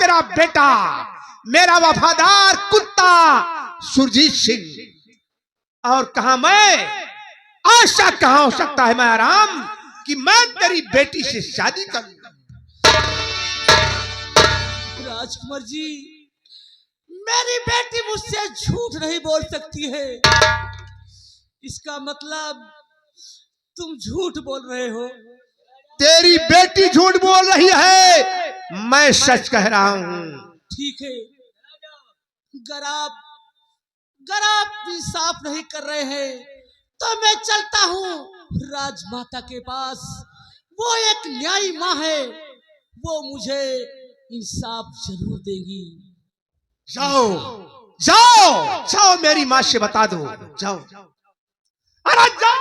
तेरा बेटा, मेरा वफादार कुत्ता सुरजीत सिंह। और कहा मैं, आशा कहां हो सकता है मैं आराम कि मैं तेरी बेटी से शादी करूं। राजकुमार जी, मेरी बेटी मुझसे झूठ नहीं बोल सकती है। इसका मतलब तुम झूठ बोल रहे हो। तेरी बेटी झूठ बोल रही है, मैं सच कह रहा हूं। ठीक है, अगर आप इंसाफ नहीं कर रहे हैं तो मैं चलता हूँ राजमाता के पास। वो एक न्यायी माँ है, वो मुझे इंसाफ जरूर देगी। जाओ जाओ जाओ, मेरी माँ से बता दो, जाओ। अरे जाओ।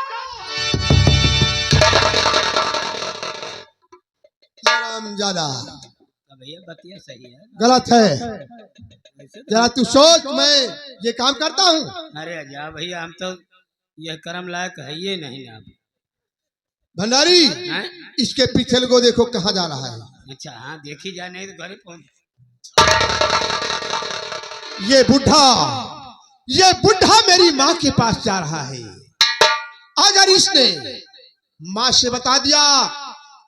ज्यादा भैया बतिया सही है, गलत है। जरा तू सोच, मैं ये काम करता हूँ? अरे जा भैया, हम तो यह कर्म लायक है ये नहीं ना। भंडारी, इसके पीछे को देखो कहाँ जा रहा है। अच्छा हाँ, देखी जाए, नहीं तो घर पहुंच। ये बुढ़ा मेरी माँ के पास जा रहा है। अगर इसने माँ से बता दिया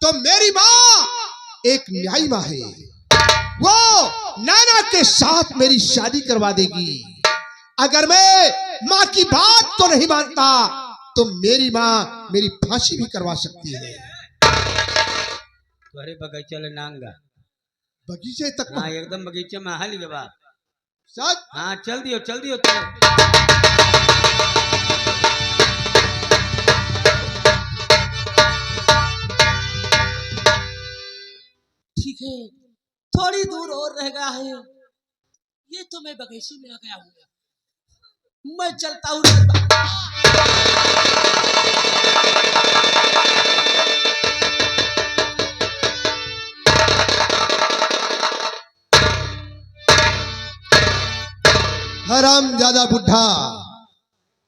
तो मेरी माँ एक न्यायी माँ है, वो नाना के साथ मेरी शादी करवा देगी। अगर मैं माँ की बात को नहीं मानता तो मेरी माँ मेरी फांसी भी करवा सकती है। तुम्हारे बगीचे ले नांगा, बगीचे तक? हाँ एकदम बगीचे में हाल ही बात। सच? हाँ चल दियो चलो। ठीक है, थोड़ी दूर और रह गया है। ये तो मैं बगीचे में आ गया हूँ। मैं चलता हूँ। हरामजादा बुढ़ा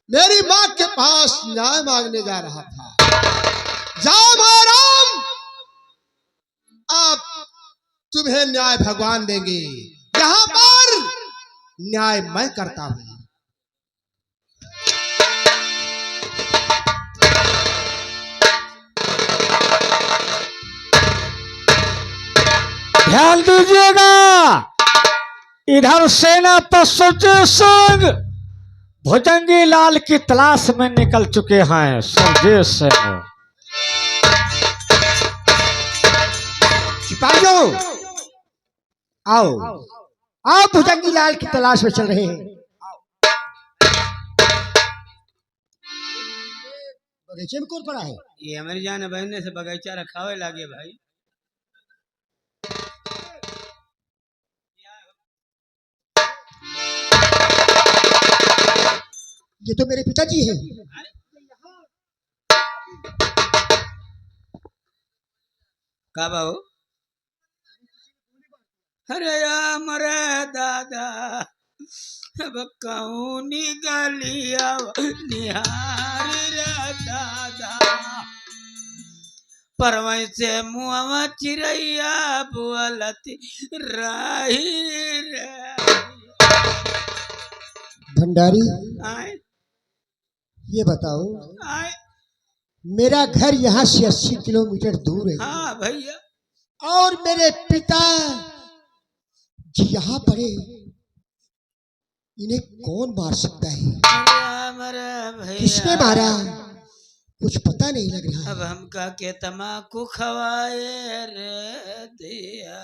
मेरी माँ के पास न्याय मांगने जा रहा था। जाओ महाराम, अब तुम्हें न्याय भगवान देंगे। यहाँ पर न्याय मैं करता हूँ। ध्यान दीजिएगा, इधर सेनापति सुरजीत सिंह भुजंगी लाल की तलाश में निकल चुके हैं। सुरजीत सिंह, सिपाहियों आओ आओ, भुजंगी लाल की तलाश में चल रहे हैं। बगीचे में कौन पड़ा है? ये हमारी जान बहने से बगीचा रखावे लागे भाई। ये तो मेरे पिताजी हैं। का बाबू? अरे मरे दादा, अब कहूँ निगलिया निहारी रे दादा, परवई से मुँह चिरैया बोलती रही रे। भंडारी, आए ये बताओ, आए मेरा घर यहाँ से 80 किलोमीटर दूर है। हाँ भैया, और मेरे पिता जी यहाँ पड़े, इन्हें कौन मार सकता है? किसने मारा? कुछ पता नहीं लग रहा। अब हम का के तमाकू खवाए रे दिया।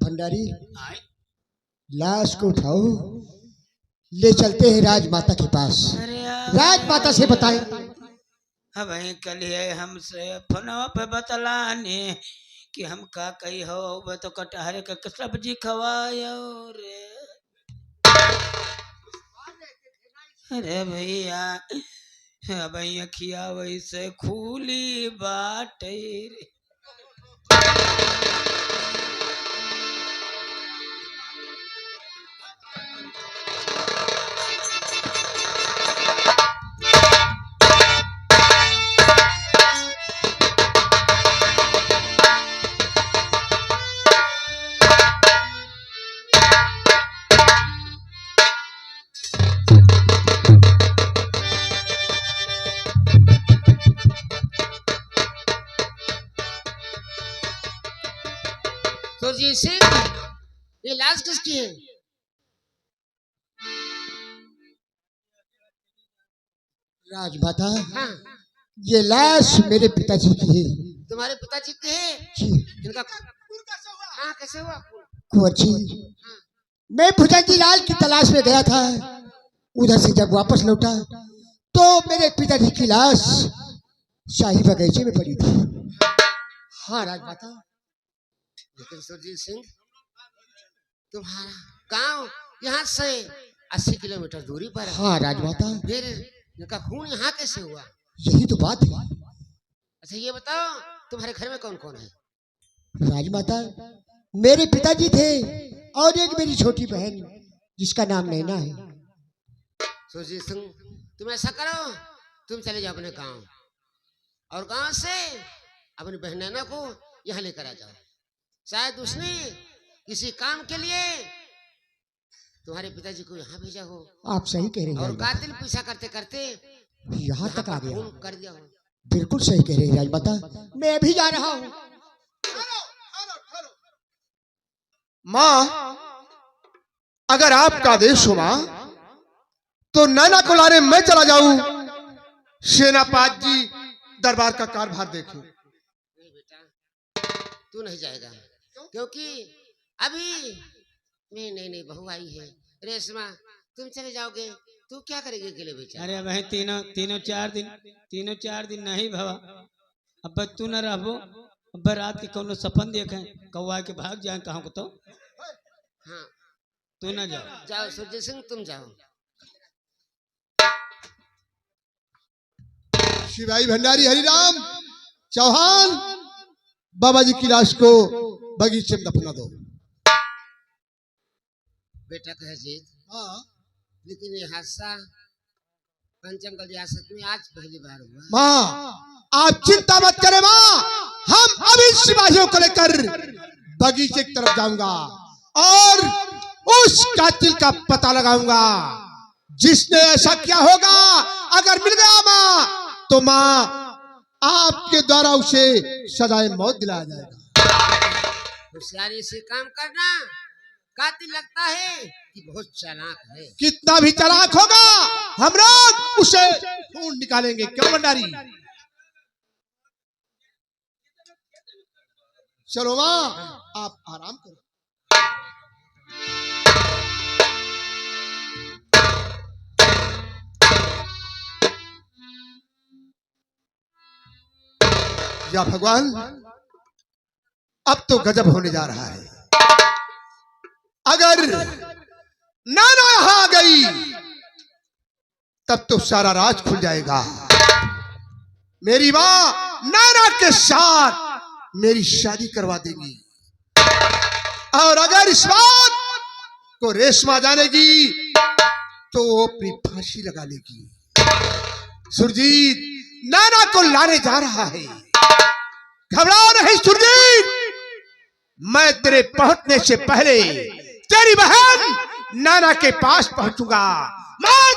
भंडारी, लाश को उठाओ, ले चलते हैं राजमाता के पास। राजमाता से बताएं। अब कल हमसे फोनवा पे बतलाने कि हम का कही हो, वो तो कटहरे का सब्जी खवायो रे। अरे भैया, अब अखिया वैसे खूली बाटे रे। सुरजीत सिंह, ये लाश किसकी है? राजमाता, हाँ, ये लाश मेरे पिताजी की है। तुम्हारे पिताजी के हैं? जी इनका हाँ, कैसे हुआ? कुंवर जी, मैं भुजंगी लाल की तलाश में गया था। उधर से जब वापस लौटा तो मेरे पिताजी की लाश शाही बगीचे में पड़ी थी। हाँ राजमाता। लेकिन सुरजीत सिंह, तुम्हारा गांव यहाँ से 80 किलोमीटर दूरी पर है। हाँ राजमाता, फिर इनका खून यहाँ कैसे हुआ? यही तो बात है। अच्छा ये बताओ, तुम्हारे घर में कौन कौन है? राजमाता, मेरे पिताजी थे और एक मेरी छोटी बहन जिसका नाम नैना है। सुरजीत सिंह, तुम ऐसा करो, तुम चले जाओ अपने गांव और गांव से अपनी बहन नैना को यहाँ लेकर आ जाओ। शायद उसने किसी काम के लिए तुम्हारे पिताजी को यहाँ भेजा हो आप सही कह रहे हैं और राजमाता। कातिल पीछा करते करते यहाँ तक आ गया। खून कर दिया हो। बिल्कुल सही कह रहे हैं राजमाता, मैं अभी जा रहा हूँ। माँ, अगर आपका आदेश हो माँ, तो नैना को लाने मैं चला जाऊं। सेनापति जी दरबार का कारभार देखें। नहीं बेटा, तू नहीं जाएगा, क्योंकि अभी मेरी नई नई बहू आई है रेशमा। तुम चले जाओगे, तू क्या करेगी अकेले बेचारा? अरे भाई तीनों चार दिन नहीं भवा। अब तू न रहबो, अब रात के कोनो सपन देखे कौआ के भाग जाए कहाँ को। तो हाँ, तू न जाओ। जाओ सुरजीत सिंह, तुम जाओ। शिवाई भंडारी हरिराम चौहान, बाबा जी की लाश को बगीचे में दफना दो। बेटा कहे जीत, हाँ लेकिन ये हादसा पंचमगढ़ रियासत में आज पहली बार हुआ। माँ, आप चिंता मत करें माँ, हम अभी सिपाहियों को लेकर बगीचे की तरफ जाऊंगा और उस कातिल का पता लगाऊंगा जिसने ऐसा किया होगा। अगर मिल गया माँ, तो माँ आपके द्वारा उसे सजाए मौत दिलाया जाएगा। होशियारी से काम करना। कातिल लगता है कि बहुत चालाक है। कितना भी चालाक होगा, हम लोग उसे ढूंढ निकालेंगे। क्यों भंडारी? चलो माँ, आप आराम करो। या भगवान, अब तो गजब होने जा रहा है। अगर नैना यहां आ गई तब तो सारा राज खुल जाएगा। मेरी मां नैना के साथ मेरी शादी करवा देगी और अगर इस बात को रेशमा जानेगी तो वो अपनी फांसी लगा लेगी। सुरजीत नैना को लाने जा रहा है। घबराओ नहीं सुरजीत, मैं तेरे पहुंचने से पहले तेरी बहन नैना के पास पहुंचूंगा। मैं